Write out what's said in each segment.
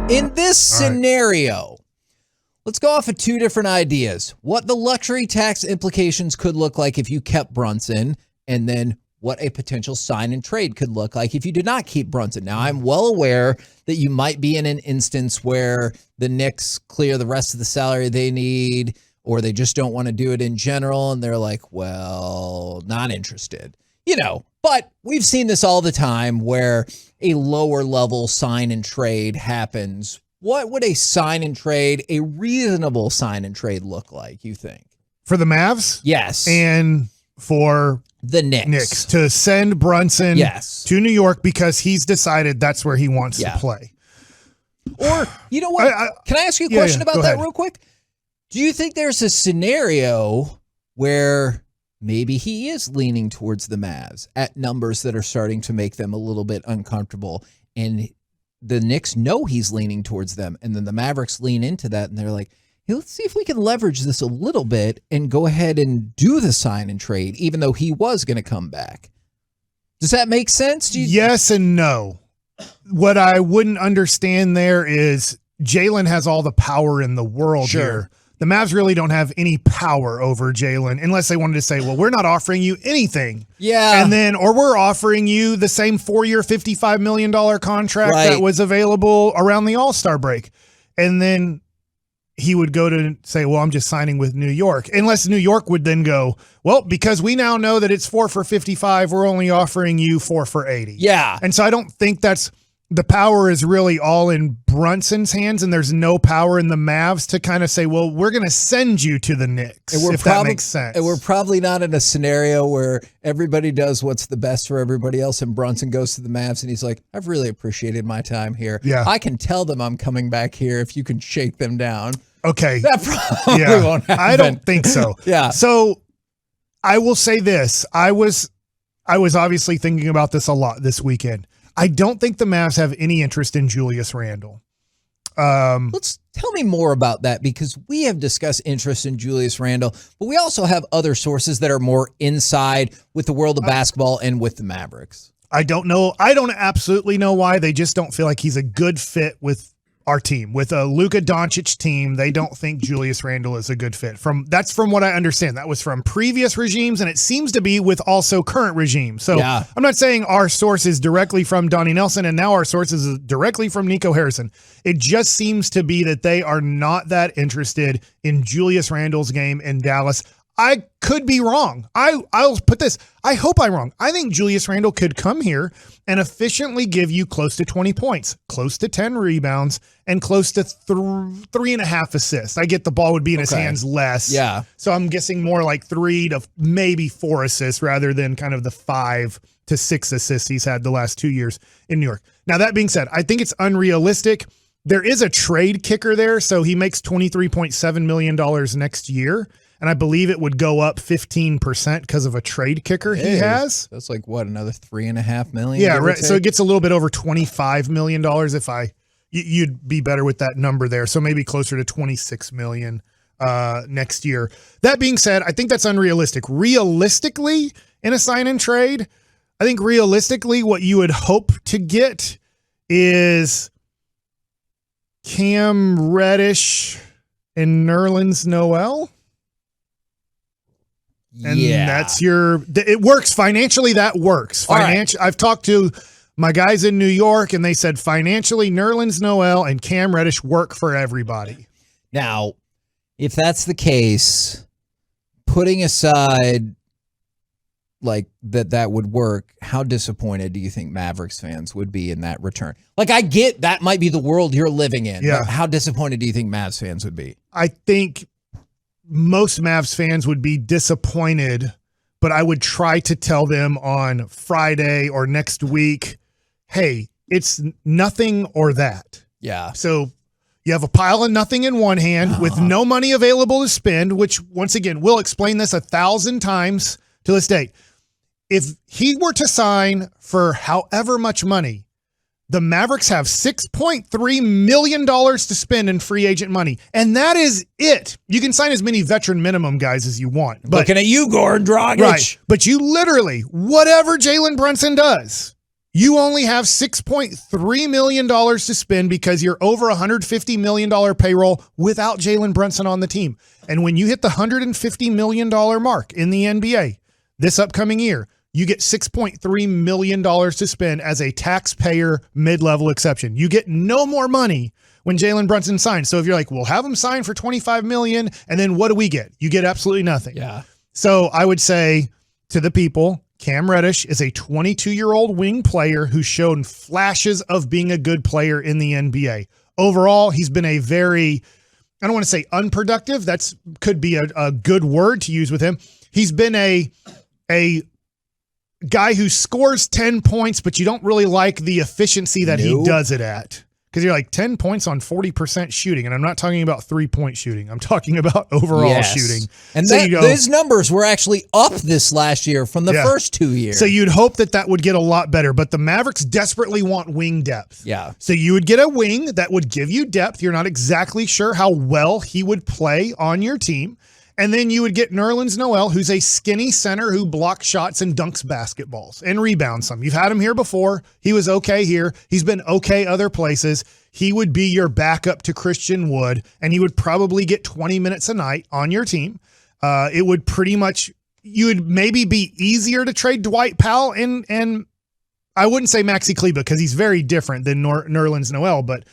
In this scenario, let's go off of two different ideas. What the luxury tax implications could look like if you kept Brunson, and then what a potential sign and trade could look like if you did not keep Brunson. Now, I'm well aware that you might be in an instance where the Knicks clear the rest of the salary they need, or they just don't want to do it in general, and they're like, well, not interested. But we've seen this all the time where a lower level sign and trade happens. What would a sign and trade, a reasonable sign and trade look like, you think? For the Mavs? Yes. And for the Knicks to send Brunson to New York because he's decided that's where he wants to play. Or, you know what? Can I ask you a question about that real quick? Do you think there's a scenario where maybe he is leaning towards the Mavs at numbers that are starting to make them a little bit uncomfortable, and the Knicks know he's leaning towards them, and then the Mavericks lean into that, and they're like, hey, let's see if we can leverage this a little bit and go ahead and do the sign and trade, even though he was going to come back. Does that make sense? Yes and no. What I wouldn't understand there is Jalen has all the power in the world here. The Mavs really don't have any power over Jalen unless they wanted to say, well, we're not offering you anything. Yeah. And then, or we're offering you the same 4-year, $55 million contract that was available around the All-Star break. And then he would go to say, well, I'm just signing with New York. Unless New York would then go, well, because we now know that it's 4 for 55, we're only offering you 4 for 80. Yeah. And so I don't think the power is really all in Brunson's hands, and there's no power in the Mavs to kind of say, well, we're going to send you to the Knicks, if that makes sense. And we're probably not in a scenario where everybody does what's the best for everybody else, and Brunson goes to the Mavs, and he's like, I've really appreciated my time here. Yeah. I can tell them I'm coming back here if you can shake them down. Okay. That probably won't happen. I don't think so. Yeah. So I will say this. I was obviously thinking about this a lot this weekend. I don't think the Mavs have any interest in Julius Randle. Let's tell me more about that, because we have discussed interest in Julius Randle, but we also have other sources that are more inside with the world of basketball and with the Mavericks. I don't know. I don't absolutely know why. They just don't feel like he's a good fit with our team. With a Luka Doncic team, they don't think Julius Randle is a good fit. That's from what I understand. That was from previous regimes, and it seems to be with also current regimes. So I'm not saying our source is directly from Donnie Nelson, and now our source is directly from Nico Harrison. It just seems to be that they are not that interested in Julius Randle's game in Dallas. I could be wrong. I'll put this. I hope I'm wrong. I think Julius Randle could come here and efficiently give you close to 20 points, close to 10 rebounds, and close to 3.5 assists. I get the ball would be in his hands less. Yeah. So I'm guessing more like 3 to maybe 4 assists rather than kind of the 5 to 6 assists he's had the last 2 years in New York. Now, that being said, I think it's unrealistic. There is a trade kicker there, so he makes $23.7 million next year. And I believe it would go up 15% because of a trade kicker he has. That's like, what, another $3.5 million? Yeah, right. So it gets a little bit over $25 million you'd be better with that number there. So maybe closer to $26 million next year. That being said, I think that's unrealistic. Realistically, in a sign and trade, I think realistically what you would hope to get is Cam Reddish and Nerlens Noel. And that's it works financially. That works. I've talked to my guys in New York, and they said financially, Nerlens Noel and Cam Reddish work for everybody. Now, if that's the case, putting aside like that would work, how disappointed do you think Mavericks fans would be in that return? Like, I get that might be the world you're living in. Yeah. But how disappointed do you think Mavs fans would be? I think most Mavs fans would be disappointed, but I would try to tell them on Friday or next week, hey, it's nothing or that. Yeah. So you have a pile of nothing in one hand with no money available to spend, which, once again, we'll explain this 1,000 times to this date. If he were to sign for however much money, the Mavericks have $6.3 million to spend in free agent money, and that is it. You can sign as many veteran minimum guys as you want. Looking at you, Goran Dragic. Right, but you literally, whatever Jalen Brunson does, You only have $6.3 million to spend because you're over $150 million payroll without Jalen Brunson on the team. And when you hit the $150 million mark in the NBA this upcoming year, you get $6.3 million to spend as a taxpayer mid-level exception. You get no more money when Jalen Brunson signs. So if you're like, we'll have him sign for $25 million, and then what do we get? You get absolutely nothing. Yeah. So I would say to the people, Cam Reddish is a 22-year-old wing player who's shown flashes of being a good player in the NBA. Overall, he's been a very, I don't want to say unproductive. That's could be a good word to use with him. He's been a guy who scores 10 points, but you don't really like the efficiency that he does it at. Because you're like 10 points on 40% shooting. And I'm not talking about 3-point shooting. I'm talking about overall shooting. And so those numbers were actually up this last year from the first 2 years. So you'd hope that would get a lot better. But the Mavericks desperately want wing depth. Yeah. So you would get a wing that would give you depth. You're not exactly sure how well he would play on your team. And then you would get Nerlens Noel, who's a skinny center who blocks shots and dunks basketballs and rebounds some. You've had him here before. He was okay here. He's been okay other places. He would be your backup to Christian Wood, and he would probably get 20 minutes a night on your team. It would pretty much, you would maybe be easier to trade Dwight Powell and I wouldn't say Maxi Kleber because he's very different than Nerlens Noel, but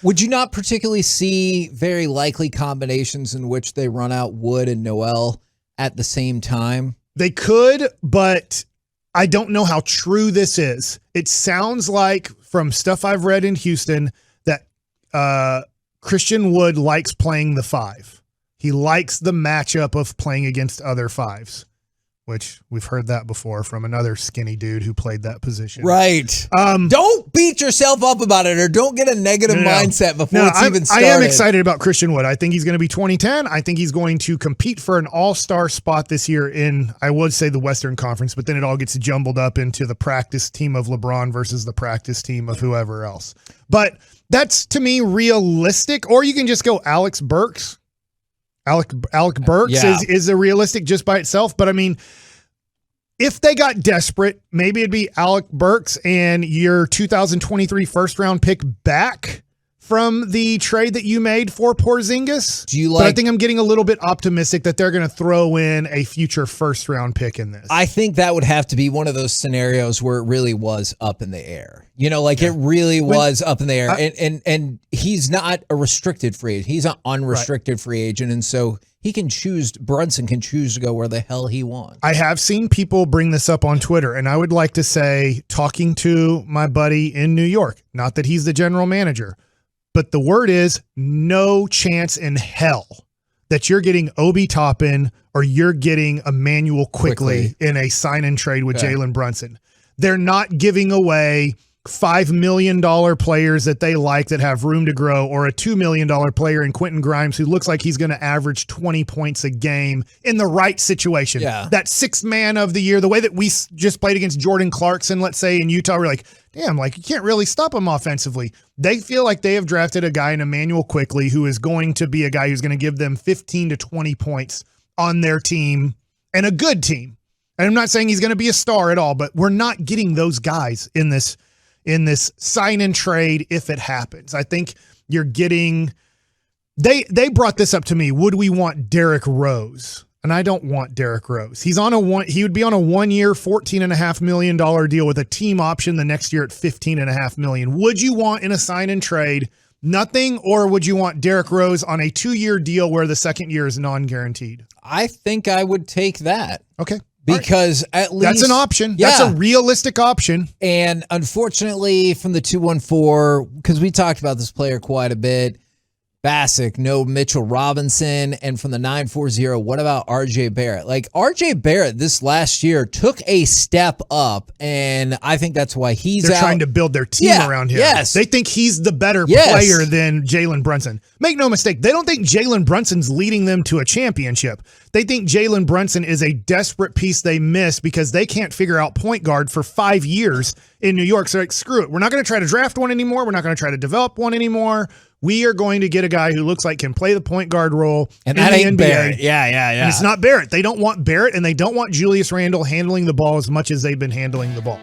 would you not particularly see very likely combinations in which they run out Wood and Noel at the same time? They could, but I don't know how true this is. It sounds like from stuff I've read in Houston that Christian Wood likes playing the 5. He likes the matchup of playing against other 5s, which we've heard that before from another skinny dude who played that position. Right. Don't beat yourself up about it or don't get a negative mindset before it's even started. I am excited about Christian Wood. I think he's going to be 2010. I think he's going to compete for an all-star spot this year in, I would say, the Western Conference, but then it all gets jumbled up into the practice team of LeBron versus the practice team of whoever else. But that's, to me, realistic. Or you can just go Alex Burks. Alec Burks is a realistic just by itself. But I mean, if they got desperate, maybe it'd be Alec Burks and your 2023 first round pick back from the trade that you made for Porzingis. But I think I'm getting a little bit optimistic that they're going to throw in a future first round pick in this. I think that would have to be one of those scenarios where it really was up in the air. You know, like it really was up in the air. And he's not a restricted free agent. He's an unrestricted free agent. And so he can choose, Brunson can choose to go where the hell he wants. I have seen people bring this up on Twitter, and I would like to say, talking to my buddy in New York, not that he's the general manager, but the word is no chance in hell that you're getting Obi Toppin or you're getting Emmanuel quickly in a sign and trade with Jalen Brunson. They're not giving away $5 million players that they like that have room to grow, or a $2 million player in Quentin Grimes who looks like he's going to average 20 points a game in the right situation. Yeah. That sixth man of the year, the way that we just played against Jordan Clarkson, let's say in Utah, we're like, damn, like you can't really stop him offensively. They feel like they have drafted a guy in Emmanuel Quickly who is going to be a guy who's going to give them 15 to 20 points on their team, and a good team. And I'm not saying he's going to be a star at all, but we're not getting those guys in this sign and trade if it happens. I think you're getting, they brought this up to me. Would we want Derrick Rose? And I don't want Derrick Rose. He would be on a 1 year, $14.5 million deal with a team option the next year at $15.5 million. Would you want in a sign and trade nothing, or would you want Derrick Rose on a 2-year deal where the second year is non-guaranteed? I think I would take that. Okay. Because at least that's an option. Yeah. That's a realistic option. And unfortunately from the 214, because we talked about this player quite a bit, Bassick, no Mitchell Robinson. And from the 940, what about RJ Barrett? Like RJ Barrett this last year took a step up, and I think that's why they're trying to build their team around him. Yes. They think he's the better player than Jalen Brunson. Make no mistake, they don't think Jalen Brunson's leading them to a championship. They think Jalen Brunson is a desperate piece they miss because they can't figure out point guard for 5 years in New York. So like, screw it. We're not going to try to draft one anymore. We're not going to try to develop one anymore. We are going to get a guy who looks like can play the point guard role and in that the ain't NBA. Barrett. Yeah. And it's not Barrett. They don't want Barrett, and they don't want Julius Randle handling the ball as much as they've been handling the ball.